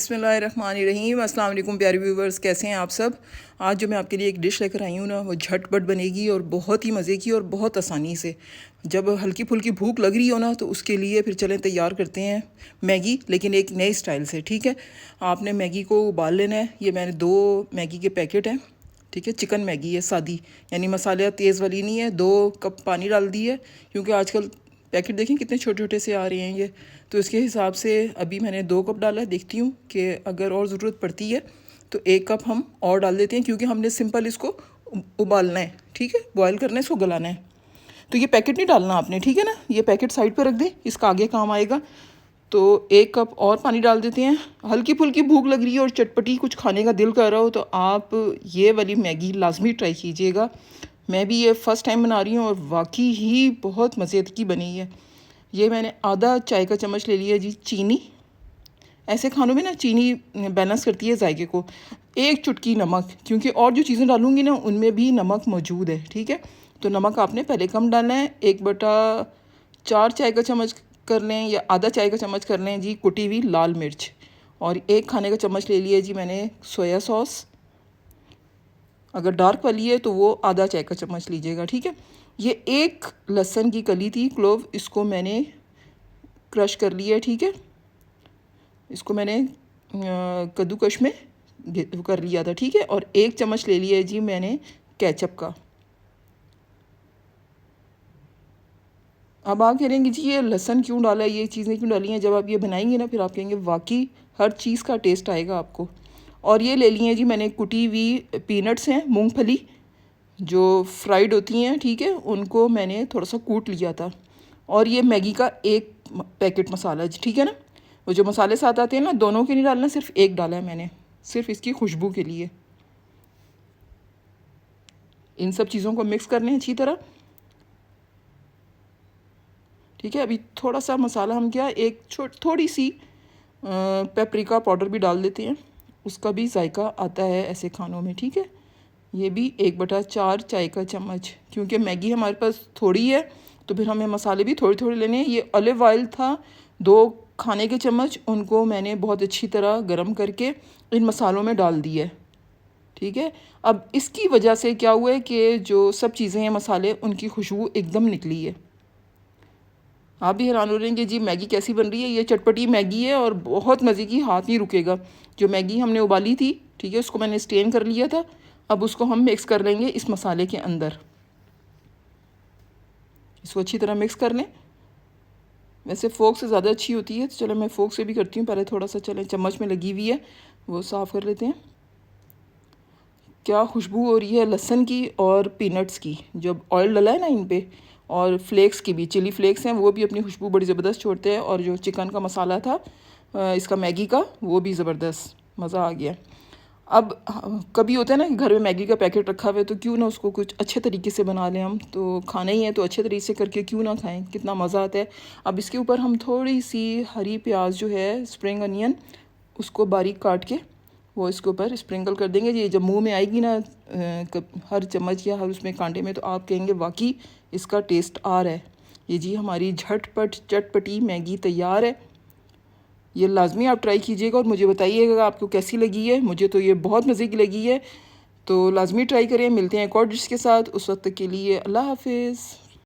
बिस्मिल्लाहिर्रहमानिर्रहीम। अस्सलाम वालेकुम प्यारे व्यूवर्स, कैसे हैं आप सब। आज जो मैं आपके लिए एक डिश लेकर आई हूँ ना, वो झटपट बनेगी और बहुत ही मज़े की और बहुत आसानी से। जब हल्की फुल्की भूख लग रही हो ना, तो उसके लिए फिर चलें तैयार करते हैं मैगी, लेकिन एक नए स्टाइल से। ठीक है, आपने मैगी को उबाल लेना है। ये मैंने 2 मैगी के पैकेट हैं। ठीक है, चिकन मैगी है सादी, यानी मसाले तेज़ वाली नहीं है। 2 कप पानी डाल दी है, क्योंकि आजकल पैकेट देखें कितने छोटे छोटे से आ रहे हैं ये, तो इसके हिसाब से अभी मैंने 2 कप डाला है। देखती हूँ कि अगर और ज़रूरत पड़ती है तो 1 कप हम और डाल देते हैं, क्योंकि हमने सिंपल इसको उबालना है। ठीक है, बॉयल करना है, इसको गलाना है। तो ये पैकेट नहीं डालना आपने, ठीक है ना। ये पैकेट साइड पर रख दें, इसका आगे काम आएगा। तो 1 कप और पानी डाल देते हैं। हल्की फुल्की भूख लग रही है और चटपटी कुछ खाने का दिल कर रहा हो, तो आप ये वाली मैगी लाजमी ट्राई कीजिएगा। मैं भी ये फ़र्स्ट टाइम बना रही हूँ और वाकई ही बहुत मज़े की बनी है। ये मैंने आधा चाय का चम्मच ले लिया जी चीनी। ऐसे खानों में ना चीनी बैलेंस करती है जायके को। 1 चुटकी नमक, क्योंकि और जो चीज़ें डालूंगी ना उनमें भी नमक मौजूद है। ठीक है, तो नमक आपने पहले कम डालना है। 1/4 चाय का चम्मच कर लें या आधा चाय का चम्मच कर लें जी कुटी हुई लाल मिर्च। और 1 खाने का चम्मच ले लिया जी मैंने सोया सॉस। अगर डार्क वाली है तो वो आधा चाय का चम्मच लीजिएगा। ठीक है, ये 1 लहसुन की कली थी, क्लोव, इसको मैंने क्रश कर लिया है। ठीक है, इसको मैंने कद्दूकश में कर लिया था। ठीक है, और 1 चम्मच ले लिया है जी मैंने केचप का। अब आप कहेंगे जी ये लहसुन क्यों डाला है, ये चीज़ें क्यों डाली हैं। जब आप ये बनाएंगे ना, फिर आप कहेंगे वाकई हर चीज़ का टेस्ट आएगा आपको। और ये ले लिए हैं जी मैंने कुटी हुई पीनट्स हैं, मूंगफली जो फ्राइड होती हैं। ठीक है, उनको मैंने थोड़ा सा कूट लिया था। और ये मैगी का 1 पैकेट मसाला जी। ठीक है ना, वो जो मसाले साथ आते हैं ना, दोनों के नहीं डालना, सिर्फ 1 डाला है मैंने, सिर्फ इसकी खुशबू के लिए। इन सब चीज़ों को मिक्स करने हैं अच्छी तरह। ठीक है, अभी थोड़ा सा मसाला हम क्या, थोड़ी सी पेपरिका पाउडर भी डाल देते हैं, उसका भी जायका आता है ऐसे खानों में। ठीक है, ये भी 1/4 चाय का चम्मच, क्योंकि मैगी हमारे पास थोड़ी है तो फिर हमें मसाले भी थोड़े थोड़े लेने हैं। ये ऑलिव ऑयल था 2 खाने के चम्मच, उनको मैंने बहुत अच्छी तरह गर्म करके इन मसालों में डाल दिया है। ठीक है, अब इसकी वजह से क्या हुआ है कि जो सब चीज़ें हैं मसाले, उनकी खुशबू एकदम निकली है। आप भी हैरान हो रहे हैं कि जी मैगी कैसी बन रही है। ये चटपटी मैगी है और बहुत मज़े की, हाथ नहीं रुकेगा। जो मैगी हमने उबाली थी, ठीक है, उसको मैंने स्टेन कर लिया था। अब उसको हम मिक्स कर लेंगे इस मसाले के अंदर। इसको अच्छी तरह मिक्स कर लें। वैसे फोक से ज़्यादा अच्छी होती है, तो चलो मैं फोक से भी करती हूँ। पहले थोड़ा सा चलें, चम्मच में लगी हुई है वो साफ़ कर लेते हैं। क्या खुशबू हो रही है लहसुन की और पीनट्स की, जब ऑयल डला है ना इन पे। और फ्लेक्स की भी, चिली फ्लेक्स हैं, वो भी अपनी खुशबू बड़ी ज़बरदस्त छोड़ते हैं। और जो चिकन का मसाला था इसका मैगी का, वो भी ज़बरदस्त, मज़ा आ गया। अब कभी होता है ना कि घर में मैगी का पैकेट रखा हुआ है, तो क्यों ना उसको कुछ अच्छे तरीके से बना लें। हम तो खाना ही है तो अच्छे तरीके से करके क्यों ना खाएं, कितना मज़ा आता है। अब इसके ऊपर हम थोड़ी सी हरी प्याज जो है, स्प्रिंग अनियन, उसको बारीक काट के वो इसके ऊपर स्प्रिंकल कर देंगे। ये जब मुंह में आएगी ना हर चम्मच या हर उसमें कांटे में, तो आप कहेंगे वाकई इसका टेस्ट आ रहा है। ये जी हमारी झटपट चटपटी मैगी तैयार है। ये लाजमी आप ट्राई कीजिएगा और मुझे बताइएगा आपको कैसी लगी है। मुझे तो ये बहुत मज़े की लगी है, तो लाजमी ट्राई करें। मिलते हैं एक और डिश के साथ, उस वक्त के लिए अल्लाह हाफिज़।